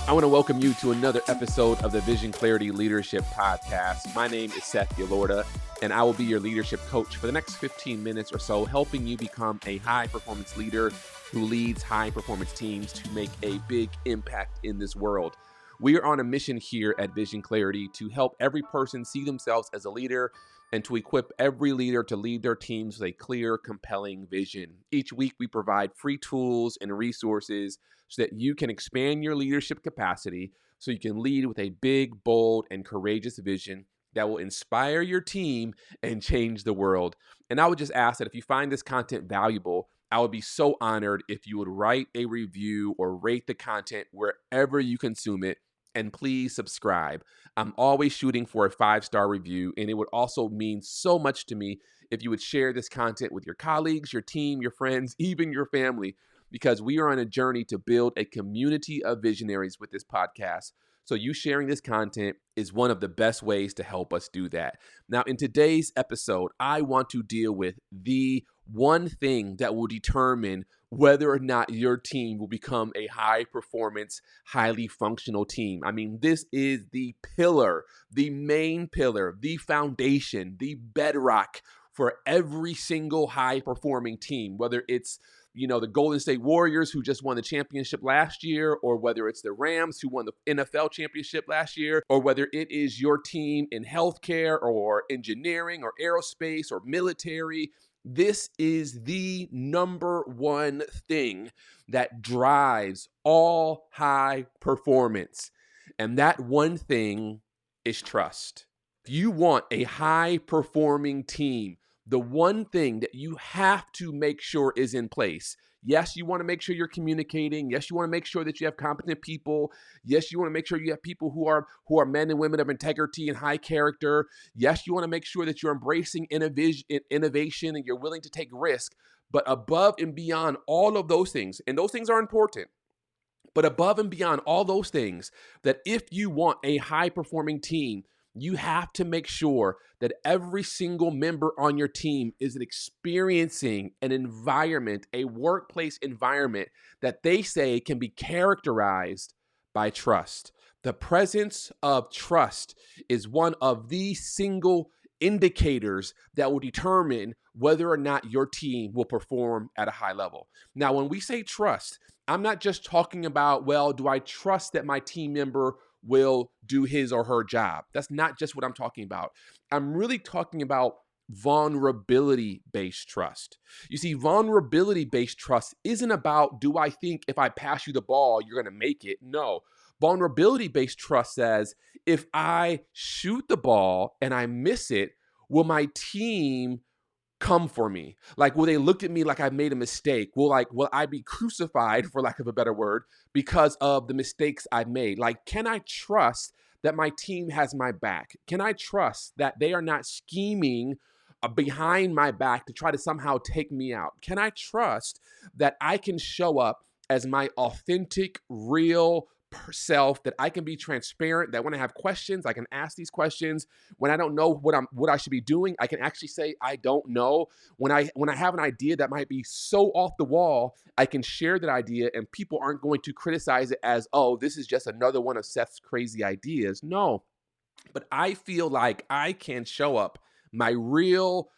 I want to welcome you to another episode of the Vision Clarity Leadership Podcast. My name is Seth Yelorda, and I will be your leadership coach for the next 15 minutes or so, helping you become a high-performance leader who leads high-performance teams to make a big impact in this world. We are on a mission here at Vision Clarity to help every person see themselves as a leader and to equip every leader to lead their teams with a clear, compelling vision. Each week, we provide free tools and resources so that you can expand your leadership capacity so you can lead with a big, bold, and courageous vision that will inspire your team and change the world. And I would just ask that if you find this content valuable, I would be so honored if you would write a review or rate the content wherever you consume it. And please subscribe. I'm always shooting for a 5-star review, and it would also mean so much to me if you would share this content with your colleagues, your team, your friends, even your family, because we are on a journey to build a community of visionaries with this podcast. So you sharing this content is one of the best ways to help us do that. Now, in today's episode, I want to deal with the one thing that will determine whether or not your team will become a high-performance, highly functional team. I mean, this is the pillar, the main pillar, the foundation, the bedrock for every single high-performing team, whether it's the Golden State Warriors who just won the championship last year, or whether it's the Rams who won the NFL championship last year, or whether it is your team in healthcare or engineering or aerospace or military. This is the number one thing that drives all high performance. And that one thing is trust. If you want a high performing team, the one thing that you have to make sure is in place. Yes, you want to make sure you're communicating. Yes, you want to make sure that you have competent people. Yes, you want to make sure you have people who are men and women of integrity and high character. Yes, you want to make sure that you're embracing innovation and you're willing to take risk. But above and beyond all of those things, and those things are important, but above and beyond all those things, that if you want a high-performing team, you have to make sure that every single member on your team is experiencing an environment, a workplace environment that they say can be characterized by trust. The presence of trust is one of the single indicators that will determine whether or not your team will perform at a high level. Now, when we say trust, I'm not just talking about, well, do I trust that my team member will do his or her job? That's not just what I'm talking about. I'm really talking about vulnerability-based trust. You see, vulnerability-based trust isn't about, do I think if I pass you the ball, you're going to make it? No. Vulnerability-based trust says, if I shoot the ball and I miss it, will my team come for me? Like, will they look at me like I made a mistake? Will I be crucified, for lack of a better word, because of the mistakes I've made? Like, can I trust that my team has my back? Can I trust that they are not scheming behind my back to try to somehow take me out? Can I trust that I can show up as my authentic, real self, that I can be transparent, that when I have questions, I can ask these questions. When I don't know what I should be doing, I can actually say, I don't know. When I have an idea that might be so off the wall, I can share that idea and people aren't going to criticize it as, oh, this is just another one of Seth's crazy ideas. No, but I feel like I can show up my real,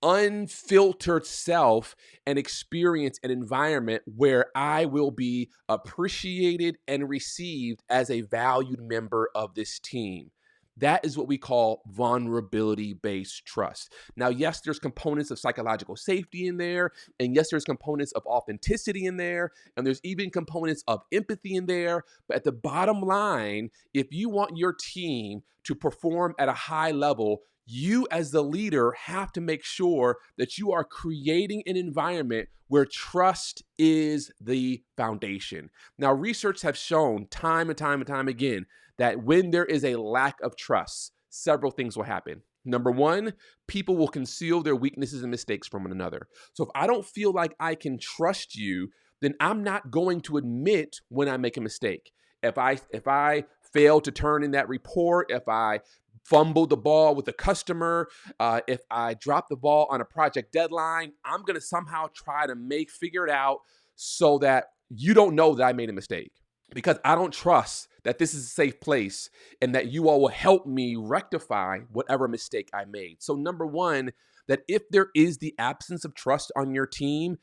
unfiltered self and experience an environment where I will be appreciated and received as a valued member of this team. That is what we call vulnerability-based trust. Now, yes, there's components of psychological safety in there, and yes, there's components of authenticity in there, and there's even components of empathy in there. But at the bottom line, if you want your team to perform at a high level, you as the leader have to make sure that you are creating an environment where trust is the foundation. Now, research has shown time and time and time again that when there is a lack of trust, several things will happen. Number one, people will conceal their weaknesses and mistakes from one another. So if I don't feel like I can trust you, then I'm not going to admit when I make a mistake. If I fail to turn in that report, if I fumble the ball with a customer, if I drop the ball on a project deadline, I'm going to somehow try to figure it out so that you don't know that I made a mistake. because I don't trust that this is a safe place and that you all will help me rectify whatever mistake I made. So, number one, that if there is the absence of trust on your team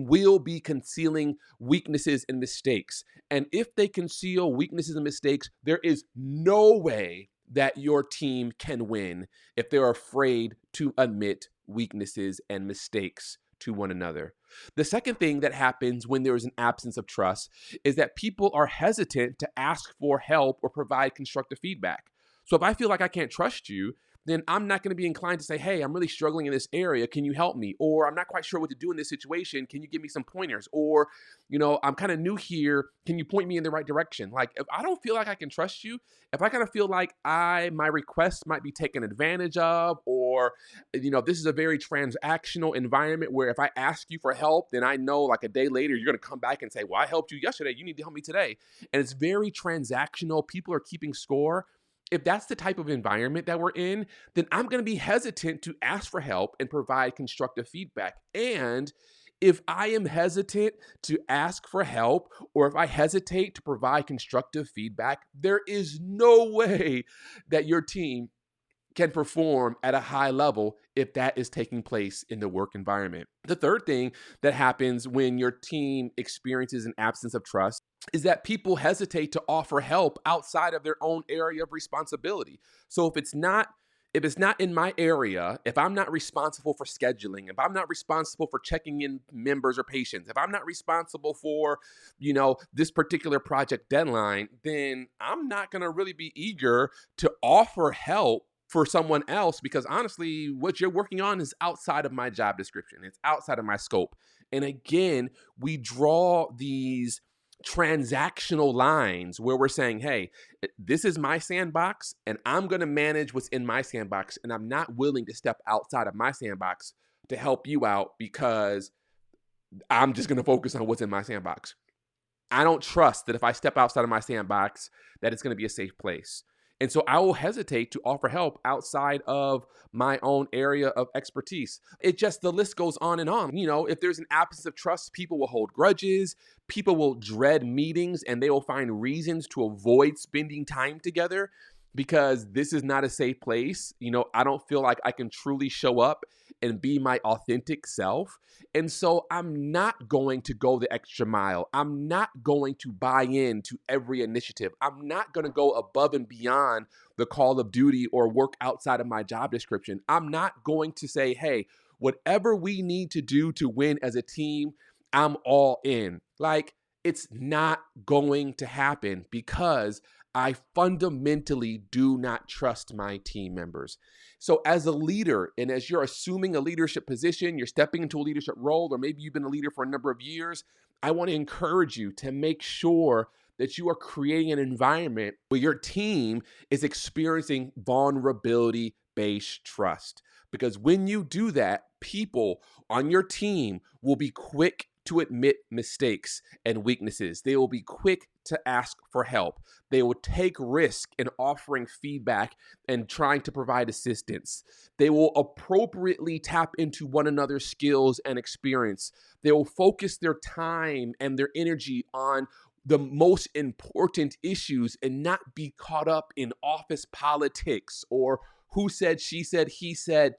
will be concealing weaknesses and mistakes. And if they conceal weaknesses and mistakes, there is no way that your team can win if they're afraid to admit weaknesses and mistakes to one another. The second thing that happens when there is an absence of trust is that people are hesitant to ask for help or provide constructive feedback. So if I feel like I can't trust you, then I'm not going to be inclined to say, hey, I'm really struggling in this area. Can you help me? Or I'm not quite sure what to do in this situation. Can you give me some pointers? Or, I'm kind of new here. Can you point me in the right direction? Like, if I don't feel like I can trust you, if I kind of feel like my request might be taken advantage of, or, this is a very transactional environment where if I ask you for help, then I know like a day later, you're going to come back and say, well, I helped you yesterday. You need to help me today. And it's very transactional. People are keeping score. If that's the type of environment that we're in, then I'm going to be hesitant to ask for help and provide constructive feedback. And if I am hesitant to ask for help, or if I hesitate to provide constructive feedback, there is no way that your team can perform at a high level if that is taking place in the work environment. The third thing that happens when your team experiences an absence of trust is that people hesitate to offer help outside of their own area of responsibility. So if it's not in my area, if I'm not responsible for scheduling, if I'm not responsible for checking in members or patients, if I'm not responsible for, this particular project deadline, then I'm not going to really be eager to offer help for someone else, because honestly, what you're working on is outside of my job description. It's outside of my scope. And again, we draw these transactional lines where we're saying, hey, this is my sandbox and I'm going to manage what's in my sandbox. And I'm not willing to step outside of my sandbox to help you out because I'm just going to focus on what's in my sandbox. I don't trust that if I step outside of my sandbox, that it's going to be a safe place. And so I will hesitate to offer help outside of my own area of expertise. The list goes on and on. If there's an absence of trust, people will hold grudges, people will dread meetings, and they will find reasons to avoid spending time together because this is not a safe place. I don't feel like I can truly show up and be my authentic self. And so I'm not going to go the extra mile. I'm not going to buy into every initiative. I'm not going to go above and beyond the call of duty or work outside of my job description. I'm not going to say, hey, whatever we need to do to win as a team, I'm all in. Like, it's not going to happen because I fundamentally do not trust my team members. So as a leader, and as you're assuming a leadership position, you're stepping into a leadership role, or maybe you've been a leader for a number of years, I want to encourage you to make sure that you are creating an environment where your team is experiencing vulnerability-based trust. Because when you do that, people on your team will be quick to admit mistakes and weaknesses. They will be quick to ask for help. They will take risk in offering feedback and trying to provide assistance. They will appropriately tap into one another's skills and experience. They will focus their time and their energy on the most important issues and not be caught up in office politics or who said, she said, he said,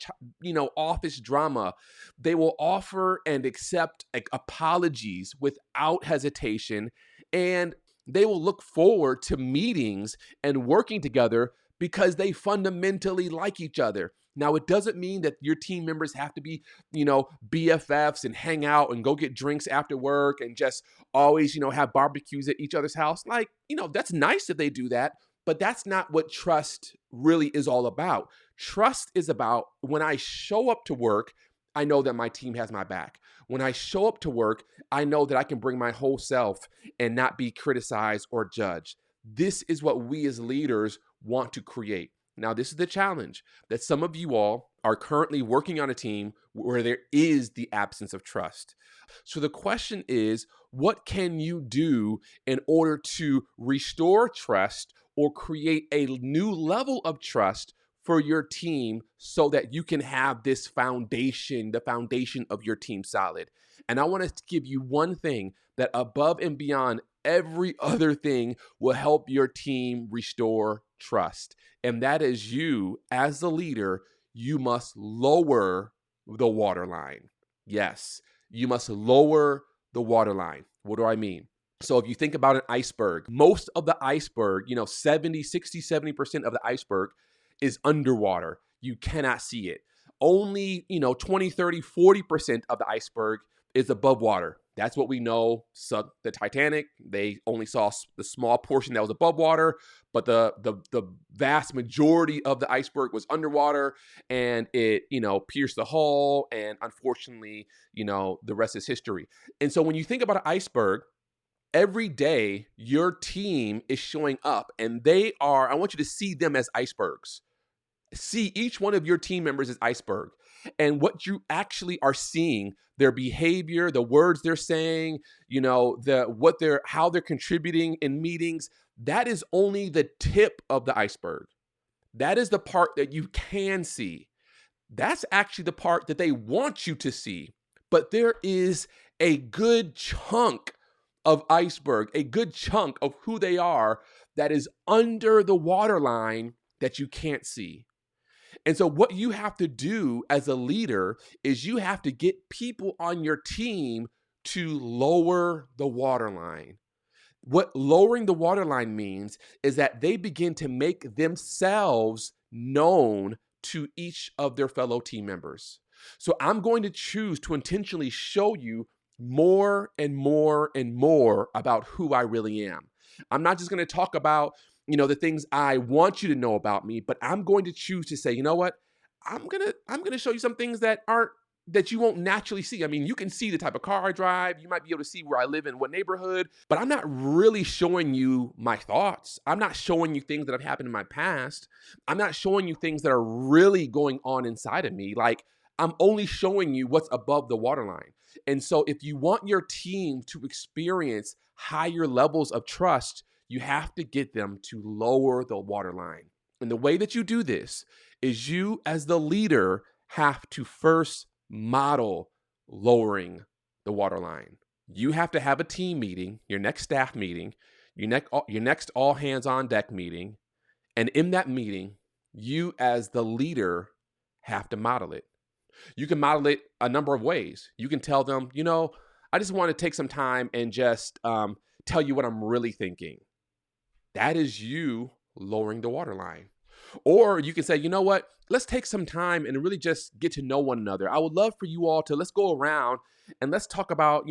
office drama. They will offer and accept apologies without hesitation, and they will look forward to meetings and working together because they fundamentally like each other. Now, it doesn't mean that your team members have to be, BFFs and hang out and go get drinks after work and just always, have barbecues at each other's house. Like, that's nice if they do that, but that's not what trust really is all about. Trust is about when I show up to work, I know that my team has my back. When I show up to work, I know that I can bring my whole self and not be criticized or judged. This is what we as leaders want to create. Now, this is the challenge that some of you all are currently working on a team where there is the absence of trust. So the question is, what can you do in order to restore trust or create a new level of trust for your team so that you can have this foundation, the foundation of your team solid. And I want to give you one thing that above and beyond every other thing will help your team restore trust. And that is you, as the leader, you must lower the waterline. Yes, you must lower the waterline. What do I mean? So if you think about an iceberg, most of the iceberg, 70% of the iceberg is underwater. You cannot see it. Only, 20, 30, 40% of the iceberg is above water. That's what we know. So the Titanic, they only saw the small portion that was above water, but the vast majority of the iceberg was underwater, and it, pierced the hull, and unfortunately, the rest is history. And so when you think about an iceberg, every day your team is showing up, and I want you to see them as icebergs. See each one of your team members as iceberg. And what you actually are seeing, their behavior, the words they're saying, how they're contributing in meetings, that is only the tip of the iceberg. That is the part that you can see. That's actually the part that they want you to see. But there is a good chunk of iceberg, a good chunk of who they are that is under the waterline that you can't see. And so what you have to do as a leader is you have to get people on your team to lower the waterline. What lowering the waterline means is that they begin to make themselves known to each of their fellow team members. So I'm going to choose to intentionally show you more and more and more about who I really am. I'm not just going to talk about, the things I want you to know about me, but I'm going to choose to say, you know what? I'm going to show you some things that you won't naturally see. I mean, you can see the type of car I drive. You might be able to see where I live in what neighborhood, but I'm not really showing you my thoughts. I'm not showing you things that have happened in my past. I'm not showing you things that are really going on inside of me. Like, I'm only showing you what's above the waterline. And so if you want your team to experience higher levels of trust, you have to get them to lower the waterline. And the way that you do this is you, as the leader, have to first model lowering the waterline. You have to have a team meeting, your next staff meeting, your next all hands on deck meeting. And in that meeting, you as the leader have to model it. You can model it a number of ways. You can tell them, I just want to take some time and just tell you what I'm really thinking. That is you lowering the waterline. Or you can say, you know what, let's take some time and really just get to know one another. I would love for you all to, let's go around and let's talk about,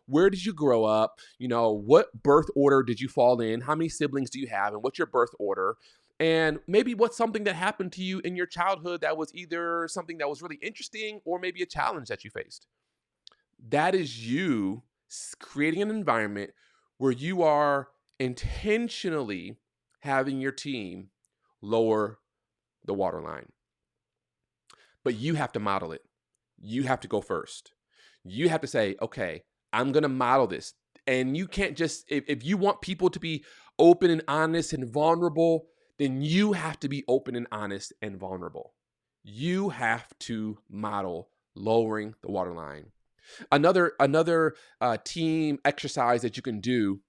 where did you grow up? What birth order did you fall in? How many siblings do you have? And what's your birth order? And maybe what's something that happened to you in your childhood that was either something that was really interesting or maybe a challenge that you faced. That is you creating an environment where you are intentionally having your team lower the waterline. But you have to model it. You have to go first. You have to say, okay, I'm going to model this. And you can't just, if you want people to be open and honest and vulnerable, then you have to be open and honest and vulnerable. You have to model lowering the waterline. Another team exercise that you can do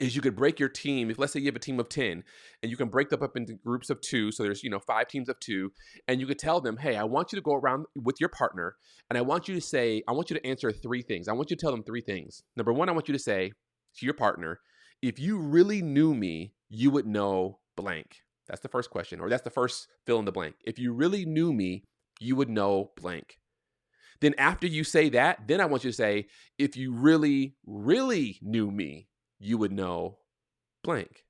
is you could break your team. If let's say you have a team of 10 and you can break them up into groups of 2. So there's, 5 teams of 2, and you could tell them, hey, I want you to go around with your partner and I want you to answer 3 things. I want you to tell them 3 things. Number 1, I want you to say to your partner, if you really knew me, you would know blank. That's the first question, or that's the first fill in the blank. If you really knew me, you would know blank. Then after you say that, then I want you to say, if you really, really knew me, you would know blank.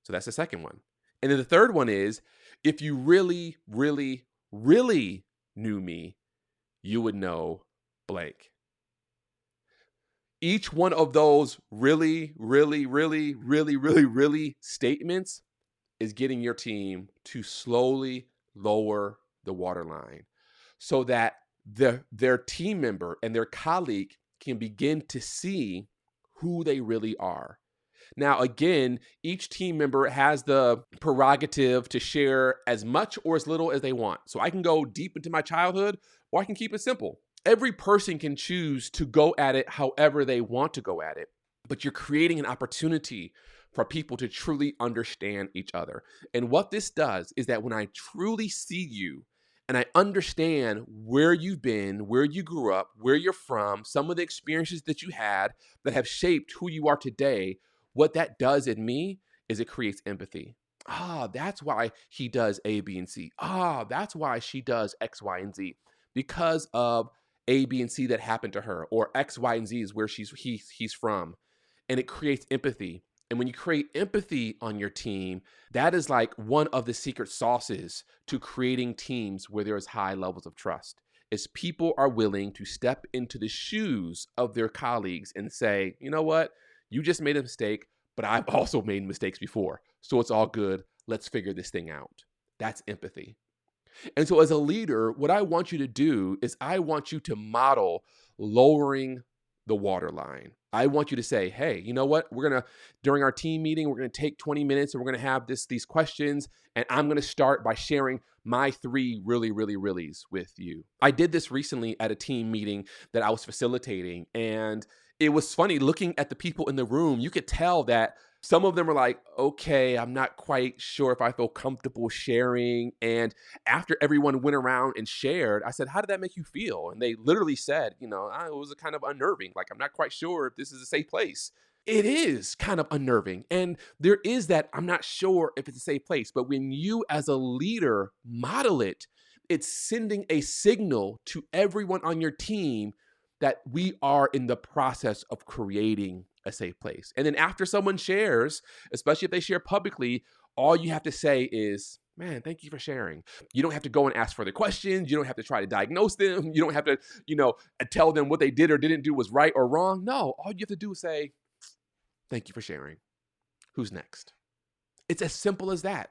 So that's the second one. And then the third one is, if you really, really, really knew me, you would know blank. Each one of those really, really, really, really, really, really statements is getting your team to slowly lower the waterline so that their team member and their colleague can begin to see who they really are. Now, again, each team member has the prerogative to share as much or as little as they want. So I can go deep into my childhood or I can keep it simple. Every person can choose to go at it however they want to go at it, but you're creating an opportunity for people to truly understand each other. And what this does is that when I truly see you and I understand where you've been, where you grew up, where you're from, some of the experiences that you had that have shaped who you are today, what that does in me is it creates empathy. That's why he does A, B, and C. That's why she does X, Y, and Z. Because of A, B, and C that happened to her, or X, Y, and Z is where he's from. And it creates empathy. And when you create empathy on your team, that is like one of the secret sauces to creating teams where there is high levels of trust. Is people are willing to step into the shoes of their colleagues and say, you know what, you just made a mistake, but I've also made mistakes before. So it's all good. Let's figure this thing out. That's empathy. And so as a leader, what I want you to do is I want you to model lowering the waterline. I want you to say, hey, you know what? During our team meeting, we're going to take 20 minutes and we're going to have these questions. And I'm going to start by sharing my 3 really, really, reallys with you. I did this recently at a team meeting that I was facilitating. And it was funny looking at the people in the room. You could tell that some of them were like, okay, I'm not quite sure if I feel comfortable sharing. And after everyone went around and shared, I said, how did that make you feel? And they literally said, it was kind of unnerving. Like, I'm not quite sure if this is a safe place. It is kind of unnerving. And there is that, I'm not sure if it's a safe place. But when you as a leader model it, it's sending a signal to everyone on your team that we are in the process of creating a safe place. And then after someone shares, especially if they share publicly, all you have to say is, man, thank you for sharing. You don't have to go and ask further questions. You don't have to try to diagnose them. You don't have to, tell them what they did or didn't do was right or wrong. No, all you have to do is say, thank you for sharing. Who's next? It's as simple as that.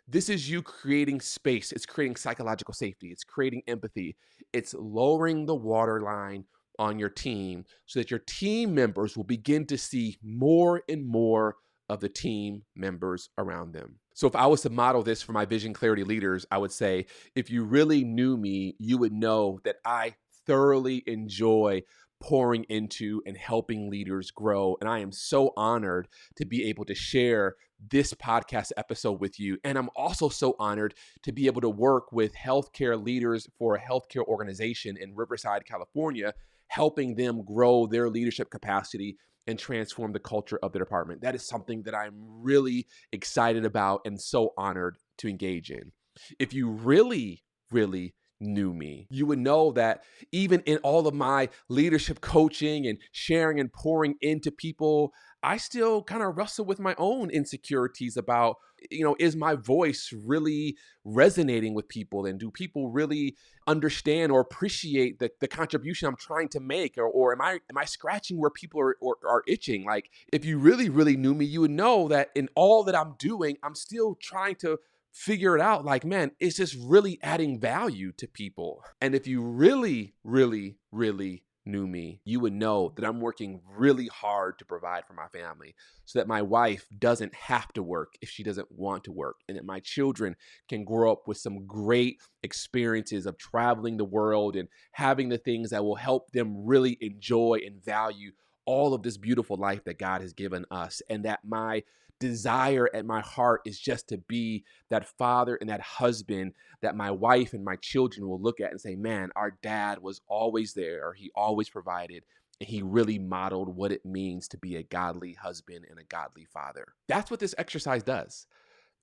This is you creating space. It's creating psychological safety. It's creating empathy. It's lowering the waterline on your team so that your team members will begin to see more and more of the team members around them. So if I was to model this for my vision clarity leaders, I would say, if you really knew me, you would know that I thoroughly enjoy pouring into and helping leaders grow. And I am so honored to be able to share this podcast episode with you. And I'm also so honored to be able to work with healthcare leaders for a healthcare organization in Riverside, California, helping them grow their leadership capacity and transform the culture of the department. That is something that I'm really excited about and so honored to engage in. If you really, really knew me, you would know that even in all of my leadership coaching and sharing and pouring into people, I still kind of wrestle with my own insecurities about, is my voice really resonating with people? And do people really understand or appreciate the contribution I'm trying to make? Or am I scratching where people are itching? Like, if you really, really knew me, you would know that in all that I'm doing, I'm still trying to figure it out. Like, man, it's just really adding value to people. And if you really, really, really knew me, you would know that I'm working really hard to provide for my family so that my wife doesn't have to work if she doesn't want to work, and that my children can grow up with some great experiences of traveling the world and having the things that will help them really enjoy and value all of this beautiful life that God has given us. And that my desire at my heart is just to be that father and that husband that my wife and my children will look at and say, man, our dad was always there. He always provided. And he really modeled what it means to be a godly husband and a godly father. That's what this exercise does.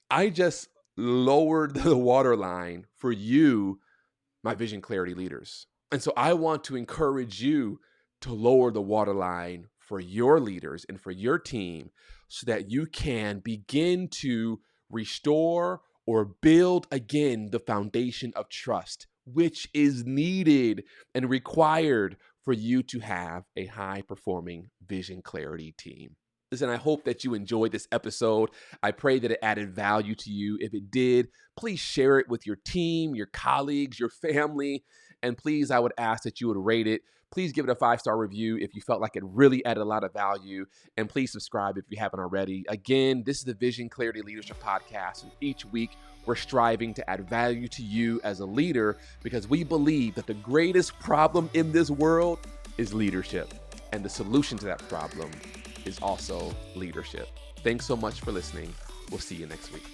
I just lowered the waterline for you, my vision clarity leaders. And so I want to encourage you to lower the waterline for your leaders and for your team so that you can begin to restore or build again the foundation of trust, which is needed and required for you to have a high-performing vision clarity team. Listen, I hope that you enjoyed this episode. I pray that it added value to you. If it did, please share it with your team, your colleagues, your family. And please, I would ask that you would rate it. Please give it a 5-star review if you felt like it really added a lot of value. And please subscribe if you haven't already. Again, this is the Vision Clarity Leadership Podcast. And each week, we're striving to add value to you as a leader because we believe that the greatest problem in this world is leadership. And the solution to that problem is also leadership. Thanks so much for listening. We'll see you next week.